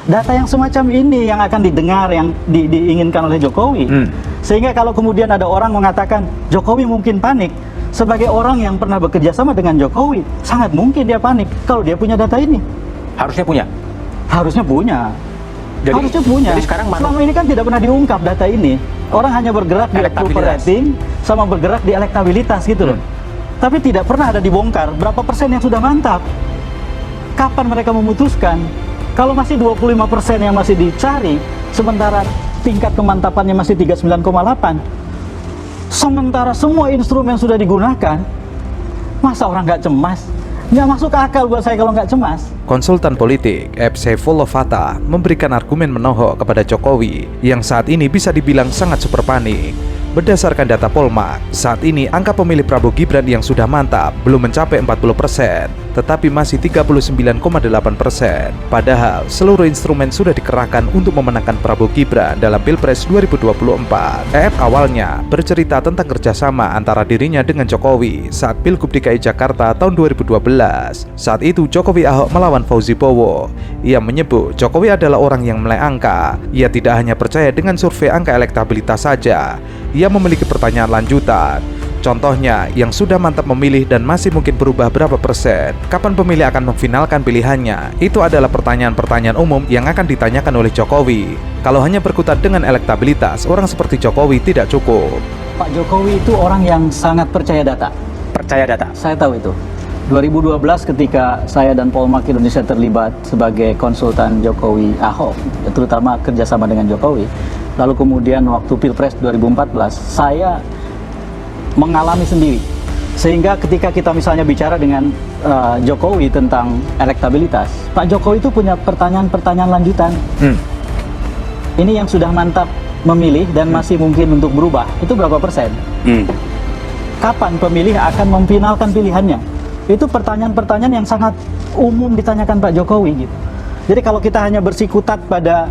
Data yang semacam ini yang akan didengar, yang diinginkan oleh Jokowi. Sehingga kalau kemudian ada orang mengatakan Jokowi mungkin panik, sebagai orang yang pernah bekerja sama dengan Jokowi, sangat mungkin dia panik kalau dia punya data ini. Harusnya punya. Harusnya punya. Harusnya punya. Jadi sekarang selama ini kan tidak pernah diungkap data ini. Orang hanya bergerak di approval rating sama bergerak di elektabilitas gitu loh. Tapi tidak pernah ada dibongkar berapa persen yang sudah mantap. Kapan mereka memutuskan? Kalau masih 25% yang masih dicari, sementara tingkat kemantapannya masih 39,8. Sementara semua instrumen sudah digunakan, masa orang nggak cemas? Nggak masuk akal buat saya kalau nggak cemas. Konsultan politik F. Saifullah Fatah memberikan argumen menohok kepada Jokowi yang saat ini bisa dibilang sangat super panik. Berdasarkan data Polmark, saat ini angka pemilih Prabowo Gibran yang sudah mantap belum mencapai 40%, tetapi masih 39,8%. Padahal seluruh instrumen sudah dikerahkan untuk memenangkan Prabowo Gibran dalam Pilpres 2024. EF awalnya bercerita tentang kerjasama antara dirinya dengan Jokowi saat Pilgub DKI Jakarta tahun 2012. Saat itu Jokowi Ahok melawan Fauzi Bowo. Ia menyebut Jokowi adalah orang yang melek angka. Ia tidak hanya percaya dengan survei angka elektabilitas saja. Ia memiliki pertanyaan lanjutan. Contohnya, yang sudah mantap memilih dan masih mungkin berubah berapa persen. Kapan pemilih akan memfinalkan pilihannya? Itu adalah pertanyaan-pertanyaan umum yang akan ditanyakan oleh Jokowi. Kalau hanya berkutat dengan elektabilitas, orang seperti Jokowi tidak cukup. Pak Jokowi itu orang yang sangat percaya data. Percaya data. Saya tahu itu. 2012 ketika saya dan Polmark Indonesia terlibat sebagai konsultan Jokowi Ahok, terutama kerjasama dengan Jokowi. Lalu kemudian waktu Pilpres 2014, saya mengalami sendiri. Sehingga ketika kita misalnya bicara dengan Jokowi tentang elektabilitas, Pak Jokowi itu punya pertanyaan-pertanyaan lanjutan. Ini yang sudah mantap memilih dan masih mungkin untuk berubah, itu berapa persen? Kapan pemilih akan memfinalkan pilihannya? Itu pertanyaan-pertanyaan yang sangat umum ditanyakan Pak Jokowi gitu. Jadi kalau kita hanya bersikutat pada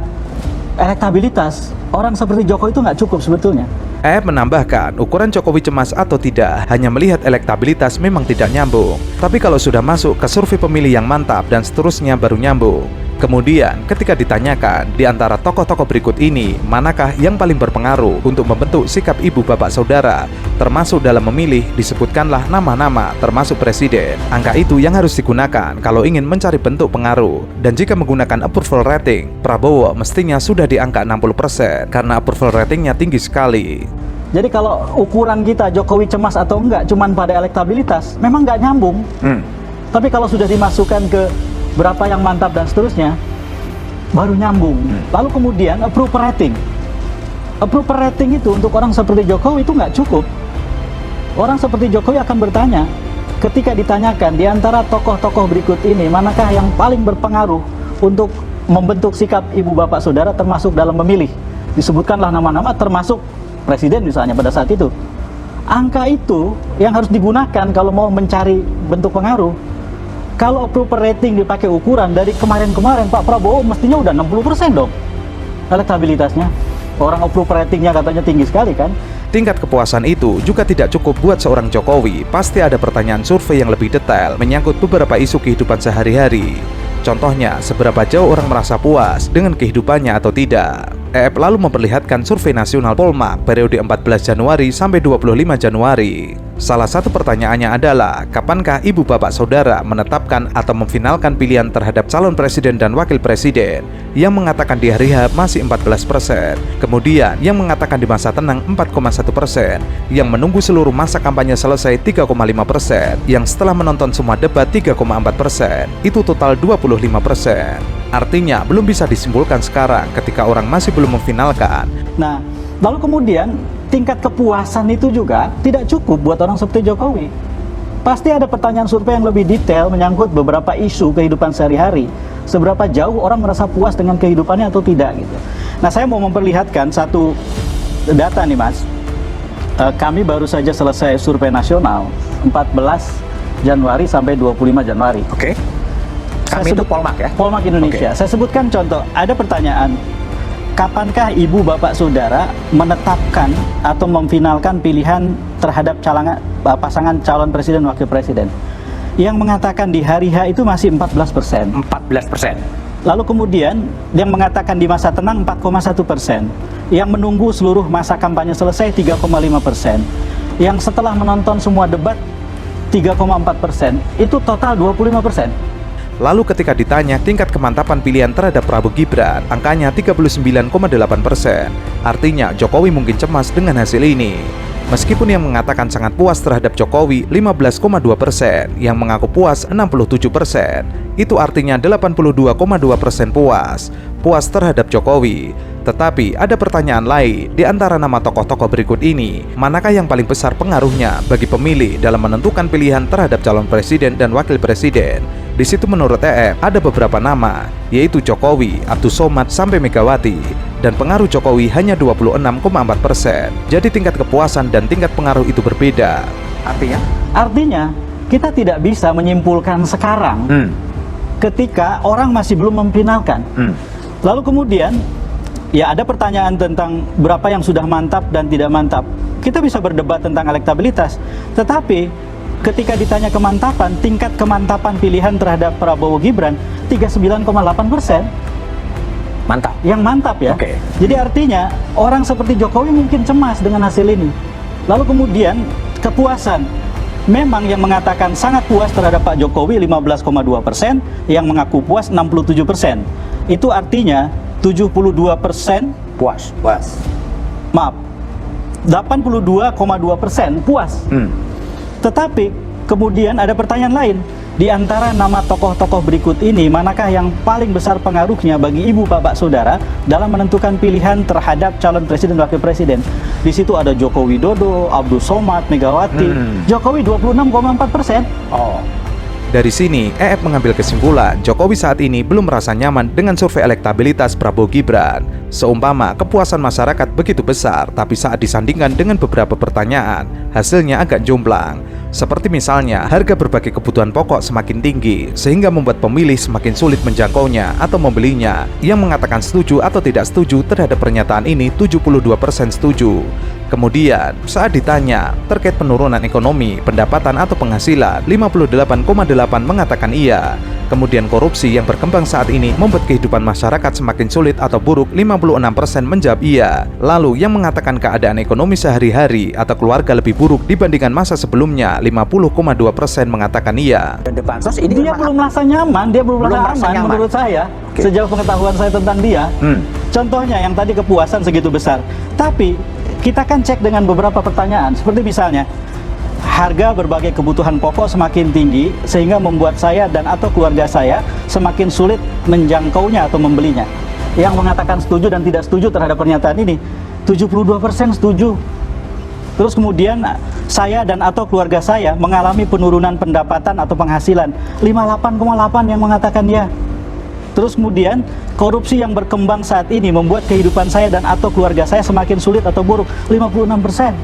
elektabilitas, orang seperti Jokowi itu nggak cukup sebetulnya. Menambahkan, ukuran Jokowi cemas atau tidak hanya melihat elektabilitas memang tidak nyambung. Tapi kalau sudah masuk ke survei pemilih yang mantap dan seterusnya baru nyambung. Kemudian, ketika ditanyakan, di antara tokoh-tokoh berikut ini, manakah yang paling berpengaruh untuk membentuk sikap ibu bapak saudara, termasuk dalam memilih, disebutkanlah nama-nama, termasuk presiden. Angka itu yang harus digunakan kalau ingin mencari bentuk pengaruh. Dan jika menggunakan approval rating, Prabowo mestinya sudah di angka 60%, karena approval ratingnya tinggi sekali. Jadi kalau ukuran kita Jokowi cemas atau enggak cuman pada elektabilitas, memang nggak nyambung. Tapi kalau sudah dimasukkan ke berapa yang mantap dan seterusnya, baru nyambung. Lalu kemudian approval rating. Approval rating itu untuk orang seperti Jokowi itu nggak cukup. Orang seperti Jokowi akan bertanya, ketika ditanyakan di antara tokoh-tokoh berikut ini, manakah yang paling berpengaruh untuk membentuk sikap ibu bapak saudara termasuk dalam memilih. Disebutkanlah nama-nama termasuk presiden misalnya pada saat itu. Angka itu yang harus digunakan kalau mau mencari bentuk pengaruh. Kalau approval rating dipakai ukuran dari kemarin-kemarin, Pak Prabowo mestinya udah 60% dong elektabilitasnya. Orang approval ratingnya katanya tinggi sekali kan. Tingkat kepuasan itu juga tidak cukup buat seorang Jokowi. Pasti ada pertanyaan survei yang lebih detail menyangkut beberapa isu kehidupan sehari-hari. Contohnya, seberapa jauh orang merasa puas dengan kehidupannya atau tidak. EF lalu memperlihatkan survei nasional Polmark periode 14 Januari sampai 25 Januari. Salah satu pertanyaannya adalah, kapankah ibu bapak saudara menetapkan atau memfinalkan pilihan terhadap calon presiden dan wakil presiden? Yang mengatakan di hari H masih 14%. Kemudian yang mengatakan di masa tenang 4,1%. Yang menunggu seluruh masa kampanye selesai 3,5%. Yang setelah menonton semua debat 3,4%. Itu total 25%. Artinya belum bisa disimpulkan sekarang ketika orang masih belum memfinalkan. Nah, lalu kemudian tingkat kepuasan itu juga tidak cukup buat orang seperti Jokowi. Pasti ada pertanyaan survei yang lebih detail menyangkut beberapa isu kehidupan sehari-hari. Seberapa jauh orang merasa puas dengan kehidupannya atau tidak gitu. Nah, saya mau memperlihatkan satu data nih Mas. Kami baru saja selesai survei nasional 14 Januari sampai 25 Januari. Oke. Kami itu Polmark ya? Polmark Indonesia. Saya sebutkan contoh, ada pertanyaan, kapankah ibu bapak saudara menetapkan atau memfinalkan pilihan terhadap pasangan calon presiden wakil presiden? Yang mengatakan di hari H itu masih 14%. 14%. Lalu kemudian yang mengatakan di masa tenang 4,1%, yang menunggu seluruh masa kampanye selesai 3,5%, yang setelah menonton semua debat 3,4%, itu total 25%. Lalu ketika ditanya tingkat kemantapan pilihan terhadap Prabowo Gibran, angkanya 39,8%. Artinya Jokowi mungkin cemas dengan hasil ini. Meskipun yang mengatakan sangat puas terhadap Jokowi 15,2%, yang mengaku puas 67%, itu artinya 82,2% puas terhadap Jokowi. Tetapi ada pertanyaan lain, di antara nama tokoh-tokoh berikut ini, manakah yang paling besar pengaruhnya bagi pemilih dalam menentukan pilihan terhadap calon presiden dan wakil presiden? Di situ menurut EF ada beberapa nama, yaitu Jokowi, Abdus Somad, sampai Megawati. Dan pengaruh Jokowi hanya 26,4%. Jadi tingkat kepuasan dan tingkat pengaruh itu berbeda. Artinya kita tidak bisa menyimpulkan sekarang ketika orang masih belum memfinalkan. Lalu kemudian ya ada pertanyaan tentang berapa yang sudah mantap dan tidak mantap. Kita bisa berdebat tentang elektabilitas, tetapi ketika ditanya kemantapan, tingkat kemantapan pilihan terhadap Prabowo Gibran 39,8%. Mantap. Yang mantap ya. Oke. Jadi artinya orang seperti Jokowi mungkin cemas dengan hasil ini. Lalu kemudian kepuasan. Memang yang mengatakan sangat puas terhadap Pak Jokowi 15,2%, yang mengaku puas 67%. Itu artinya 72% Puas. maaf, 82,2% puas. Tetapi kemudian ada pertanyaan lain. Di antara nama tokoh-tokoh berikut ini, manakah yang paling besar pengaruhnya bagi ibu bapak saudara dalam menentukan pilihan terhadap calon presiden dan wakil presiden? Di situ ada Joko Widodo, Abdus Somad, Megawati. Jokowi 26,4%. Oh. Dari sini, EF mengambil kesimpulan Jokowi saat ini belum merasa nyaman dengan survei elektabilitas Prabowo Gibran. Seumpama kepuasan masyarakat begitu besar, tapi saat disandingkan dengan beberapa pertanyaan, hasilnya agak jomplang. Seperti misalnya, harga berbagai kebutuhan pokok semakin tinggi, sehingga membuat pemilih semakin sulit menjangkaunya atau membelinya. Yang mengatakan setuju atau tidak setuju terhadap pernyataan ini 72% setuju. Kemudian, saat ditanya terkait penurunan ekonomi, pendapatan atau penghasilan, 58,8% mengatakan iya. Kemudian korupsi yang berkembang saat ini membuat kehidupan masyarakat semakin sulit atau buruk, 56% menjawab iya. Lalu yang mengatakan keadaan ekonomi sehari-hari atau keluarga lebih buruk dibandingkan masa sebelumnya, 50,2% mengatakan iya. Dan The Bansos ini Dia belum merasa nyaman, dia belum merasa aman menurut saya. Oke. Sejauh pengetahuan saya tentang dia. Contohnya yang tadi kepuasan segitu besar. Tapi kita kan cek dengan beberapa pertanyaan, seperti misalnya harga berbagai kebutuhan pokok semakin tinggi sehingga membuat saya dan atau keluarga saya semakin sulit menjangkaunya atau membelinya. Yang mengatakan setuju dan tidak setuju terhadap pernyataan ini 72% setuju. Terus kemudian saya dan atau keluarga saya mengalami penurunan pendapatan atau penghasilan, 58,8% yang mengatakan ya. Terus kemudian korupsi yang berkembang saat ini membuat kehidupan saya dan atau keluarga saya semakin sulit atau buruk, 56%.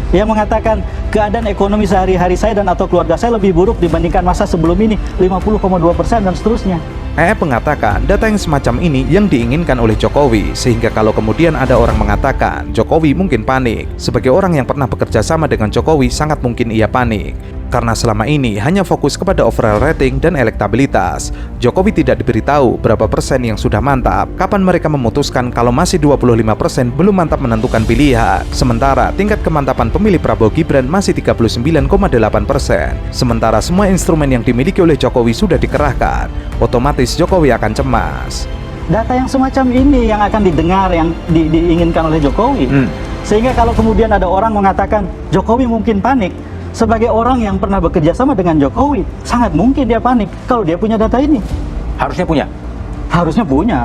Yang mengatakan keadaan ekonomi sehari-hari saya dan atau keluarga saya lebih buruk dibandingkan masa sebelum ini, 50,2% dan seterusnya. EF mengatakan data yang semacam ini yang diinginkan oleh Jokowi, sehingga kalau kemudian ada orang mengatakan Jokowi mungkin panik, sebagai orang yang pernah bekerja sama dengan Jokowi sangat mungkin ia panik. Karena selama ini hanya fokus kepada overall rating dan elektabilitas. Jokowi tidak diberitahu berapa persen yang sudah mantap, kapan mereka memutuskan kalau masih 25% belum mantap menentukan pilihan. Sementara tingkat kemantapan pemilih Prabowo Gibran masih 39,8%. Sementara semua instrumen yang dimiliki oleh Jokowi sudah dikerahkan, otomatis Jokowi akan cemas. Data yang semacam ini yang akan didengar, yang diinginkan oleh Jokowi. Sehingga kalau kemudian ada orang mengatakan Jokowi mungkin panik, sebagai orang yang pernah bekerja sama dengan Jokowi, sangat mungkin dia panik kalau dia punya data ini. harusnya punya. Harusnya punya.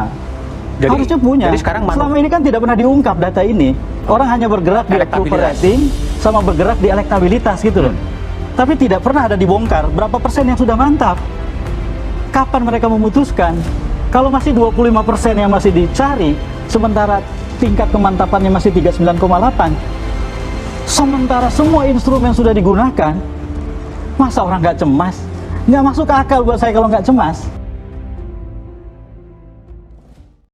Harusnya punya. Jadi sekarang selama ini kan tidak pernah diungkap data ini. Orang hanya bergerak di approval rating sama bergerak di elektabilitas gitu loh. Tapi tidak pernah ada dibongkar berapa persen yang sudah mantap. Kapan mereka memutuskan? Kalau masih 25% yang masih dicari, sementara tingkat kemantapannya masih 39,8. Sementara semua instrumen sudah digunakan, masa orang nggak cemas? Nggak masuk akal buat saya kalau nggak cemas.